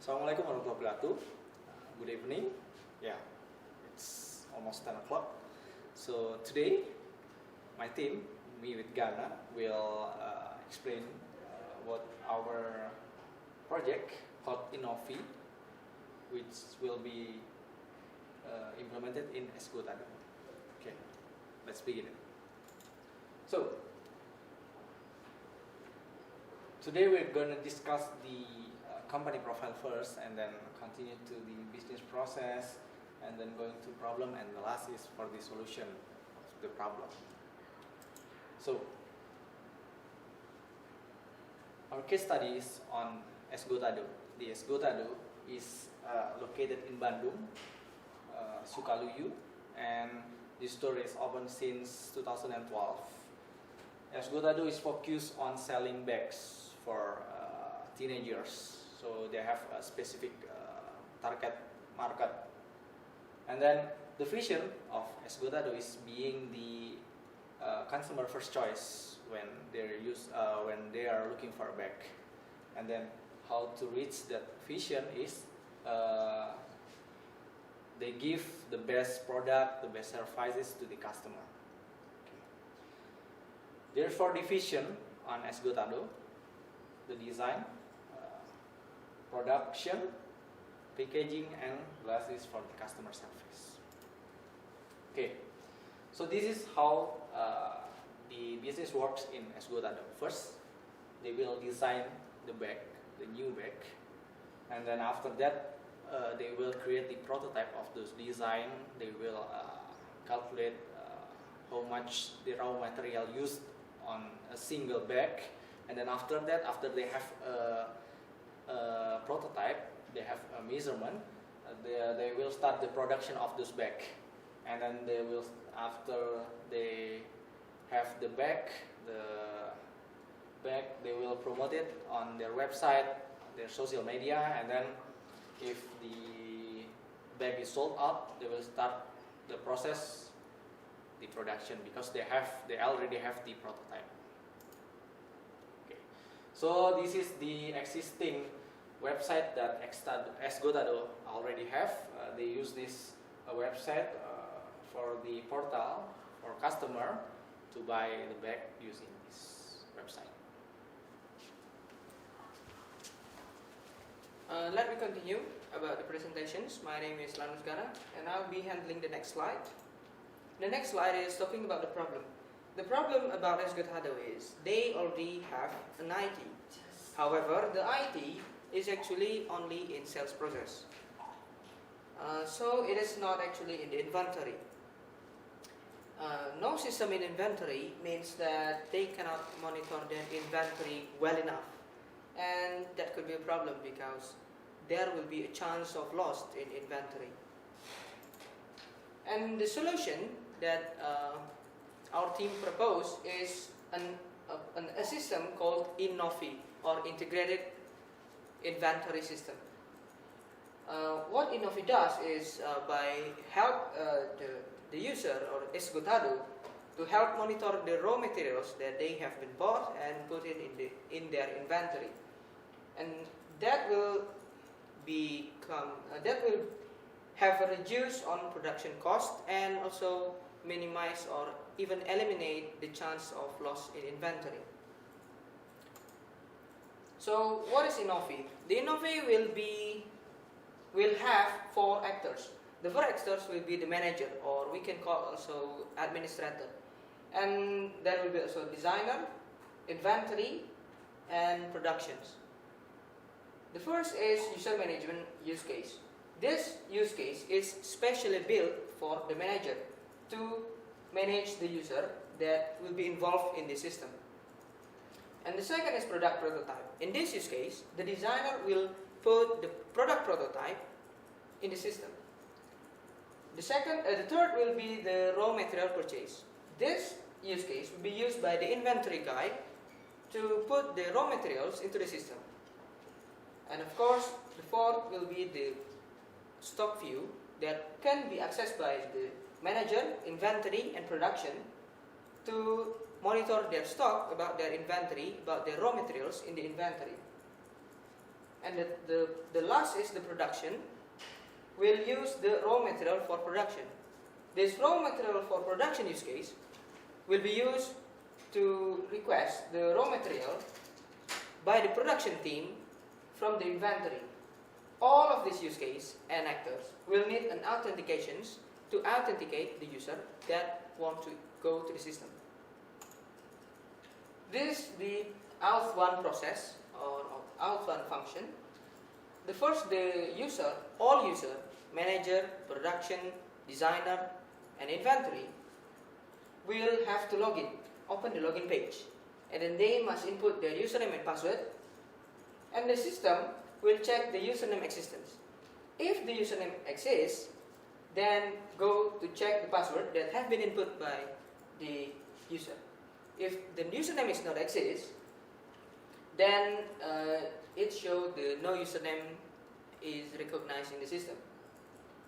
Assalamualaikum warahmatullahi wabarakatuh. Good evening. Yeah, it's almost 10 o'clock. So today, my team, me with Ghana, will explain what our project called Innovy, which will be implemented in Esgotado. Okay, let's begin. So today we're going to discuss the company profile first, and then continue to the business process, and then going to problem, and the last is for the solution of the problem. So our case study is on Esgotado. The Esgotado is located in Bandung, Sukaluyu, and this store is open since 2012. Esgotado is focused on selling bags for teenagers, so they have a specific target market. And then the vision of Esgotado is being the consumer first choice when they are looking for a bag. And then how to reach that vision is they give the best product, the best services to the customer. Therefore, the vision on Esgotado, the design, production, packaging, and last is for the customer service. Okay, so this is how the business works in Esgotado. First, they will design the bag, the new bag, and then after that, they will create the prototype of those design. They will calculate how much the raw material used on a single bag, and then after that, after they have a prototype, they have a measurement, they will start the production of this bag, and then they will, after they have the bag, they will promote it on their website, their social media, and then if the bag is sold out, they will start the process, the production, because they already have the prototype. Okay, so this is the existing website that Esgotado already have. They use this website for the portal for customer to buy the bag using this website. Let me continue about the presentations. My name is Lanus Gara, and I'll be handling the next slide. The next slide is talking about the problem. The problem about Esgotado is they already have an IT. However, the IT is actually only in sales process. So it is not actually in the inventory. No system in inventory means that they cannot monitor their inventory well enough. And that could be a problem because there will be a chance of loss in inventory. And the solution that our team proposed is a system called Innovy, or Integrated Inventory System. What Innovy does is by help the user or Esgotado to help monitor the raw materials that they have been bought and put in their inventory, and that will have a reduce on production cost and also minimize or even eliminate the chance of loss in inventory. So what is Innovy? The Innovy will have 4 actors. The 4 actors will be the manager, or we can call also administrator. And there will be also designer, inventory, and productions. The first is user management use case. This use case is specially built for the manager to manage the user that will be involved in the system. And the second is product prototype. In this use case, the designer will put the product prototype in the system. The third will be the raw material purchase. This use case will be used by the inventory guy to put the raw materials into the system. And of course, the fourth will be the stock view that can be accessed by the manager, inventory, and production to monitor their stock, about their inventory, about their raw materials in the inventory. And the last is the production. We'll use the raw material for production. This raw material for production use case will be used to request the raw material by the production team from the inventory. All of these use case and actors will need an authentications to authenticate the user that want to go to the system. This is the auth1 process or auth1 function. The first, the user, all user, manager, production, designer, and inventory will have to log in, open the login page, and then they must input their username and password, and the system will check the username existence. If the username exists, then go to check the password that have been input by the user. If the username is not exist, then it shows the no username is recognized in the system,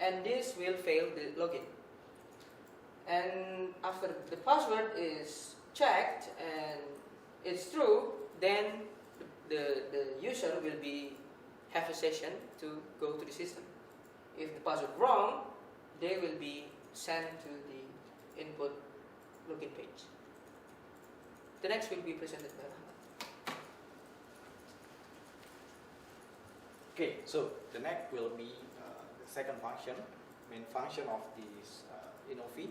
and this will fail the login. And after the password is checked and it's true, then the user will have a session to go to the system. If the password wrong, they will be sent to the input login page. The next will be presented by Rahmat. Okay, so the next will be the second function, main function of this Innovy,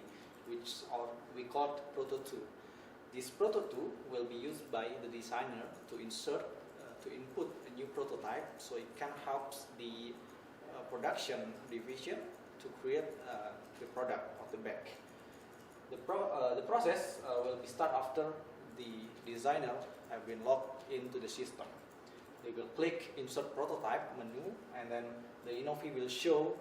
which we call Proto2. This Proto2 will be used by the designer to insert, to input a new prototype, so it can help the production division to create the product of the back. The process will be start after the designer have been logged into the system. They will click Insert Prototype menu, and then the Innovy will show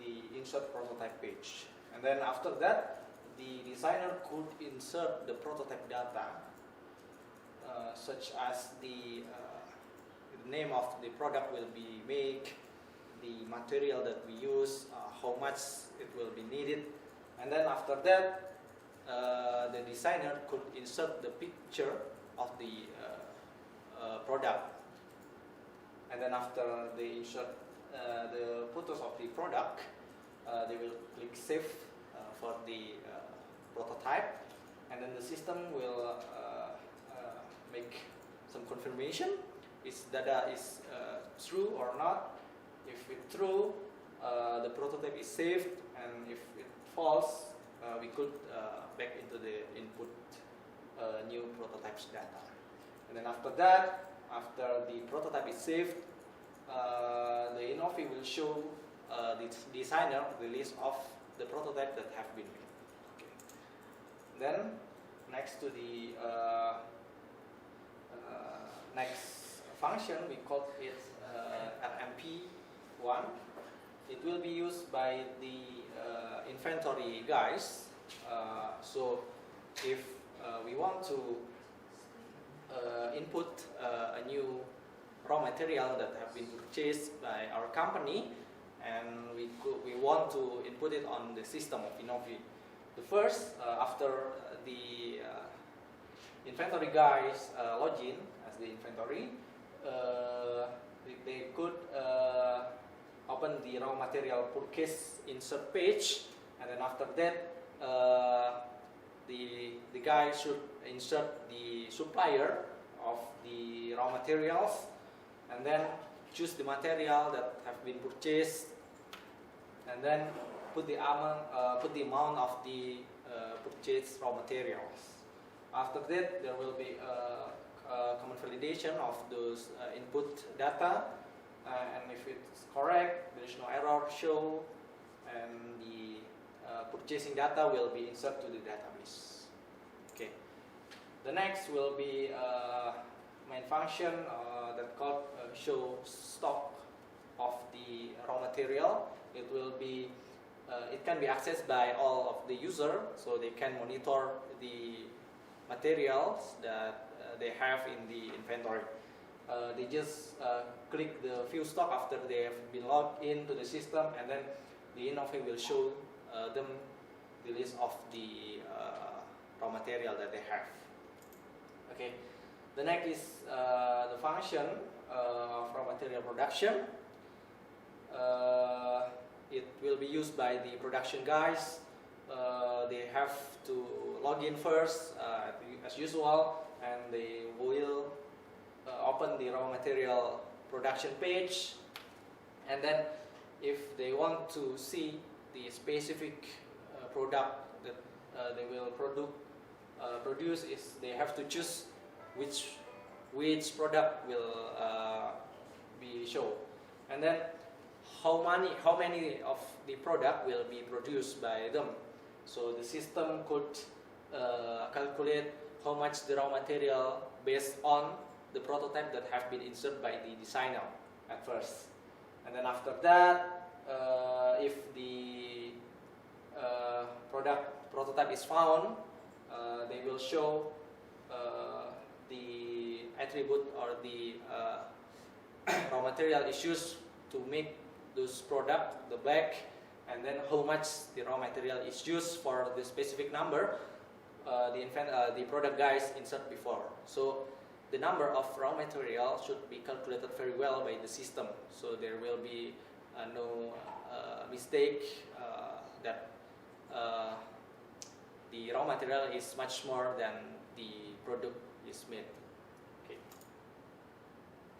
the Insert Prototype page. And then after that, the designer could insert the prototype data, such as the name of the product will be made, the material that we use, how much it will be needed, and then after that, the designer could insert the picture of the product, and then after they insert the photos of the product, they will click Save for the prototype, and then the system will make some confirmation if data is true or not. If it's true, the prototype is saved, and if it false, we could back into the input new prototypes data. And then after that, after the prototype is saved, the Innovy will show the designer the list of the prototype that have been made. Okay. Then next to the next function, we call it RMP1. It will be used by the inventory guys. So if we want to input a new raw material that have been purchased by our company, and we want to input it on the system of Innovy. The first, after the inventory guys log in as the inventory, they could open the raw material purchase insert page, and then after that, the guy should insert the supplier of the raw materials, and then choose the material that have been purchased, and then put the amount of the purchased raw materials. After that, there will be a common validation of those input data, and if it's correct, there is no error show, and the purchasing data will be inserted to the database. Okay. The next will be main function that called show stock of the raw material. It will be it can be accessed by all of the user, so they can monitor the materials that they have in the inventory. They just click the view stock after they have been logged into the system, and then the Innovy will show them the list of the raw material that they have. Okay. The next is the function raw material production. It will be used by the production guys. They have to log in first as usual, and they will open the raw material production page, and then if they want to see the specific product that they will produce, is they have to choose which product will be shown, and then how many of the product will be produced by them. So the system could calculate how much the raw material based on the prototype that have been inserted by the designer at first, and then after that, if the prototype is found, they will show the attribute or the raw material is used to make those product, the black, and then how much the raw material is used for the specific number the product guys insert before. So the number of raw material should be calculated very well by the system, so there will be no mistake that the raw material is much more than the product is made.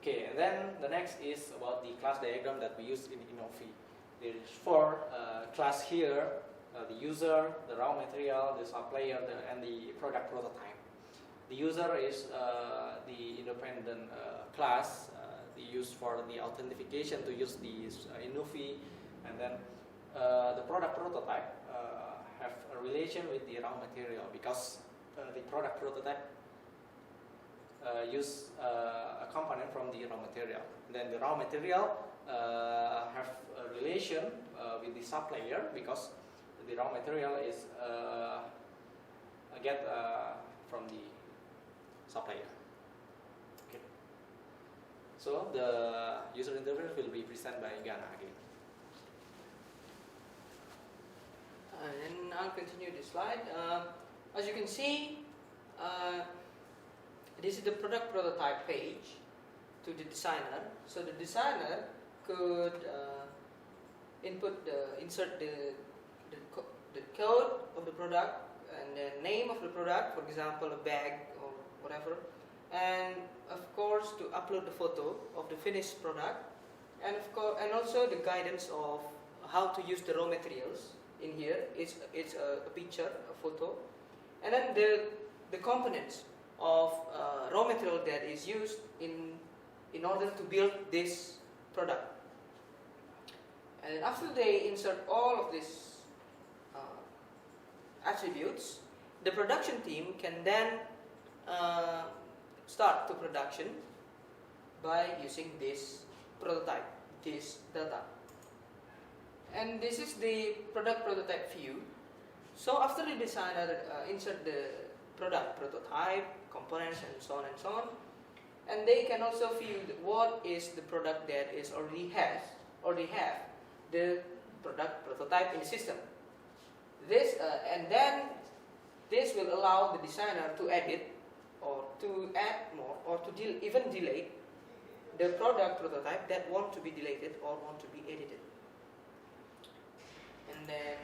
Okay, and then the next is about the class diagram that we use in Innovy. There is 4 class here: the user, the raw material, the supplier, and the product prototype. The user is the independent class used for the authentication to use the Innovy, and then the product prototype have a relation with the raw material, because the product prototype use a component from the raw material. Then the raw material have a relation with the supplier, because the raw material is get from the supplier. Okay. So the user interface will be presented by Gana again. And then I'll continue the slide. As you can see, this is the product prototype page to the designer. So the designer could insert the code of the product and the name of the product, for example, a bag or whatever, and of course to upload the photo of the finished product, and also the guidance of how to use the raw materials. In here, it's a picture, a photo, and then the components of raw material that is used in order to build this product. And after they insert all of these attributes, the production team can then start to production by using this prototype, this data. And this is the product prototype view. So after the designer insert the product prototype, components, and so on, and they can also view what is the product that is already have the product prototype in the system. This and then this will allow the designer to edit or to add more or to even delete the product prototype that want to be deleted or want to be edited. And then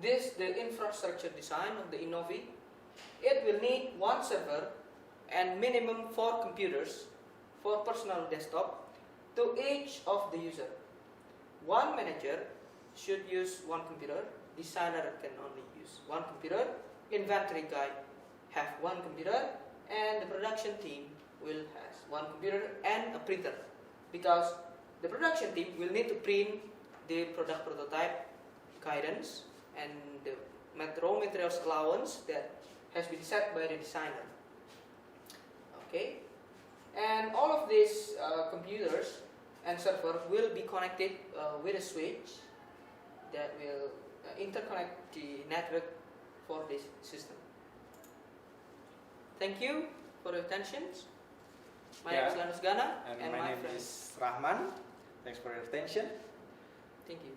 the infrastructure design of the Innovy. It will need 1 server and minimum 4 computers for personal desktop to each of the user. 1 manager should use 1 computer. Designer can only use 1 computer. Inventory guy have 1 computer, and the production team will have 1 computer and a printer, because the production team will need to print the product prototype guidance and the raw materials allowance that has been set by the designer. Okay, and all of these computers and server will be connected with a switch that will interconnect the network for this system. Thank you for your attention. My name is Gana, and my name is Rahman. Thanks for your attention. Thank you.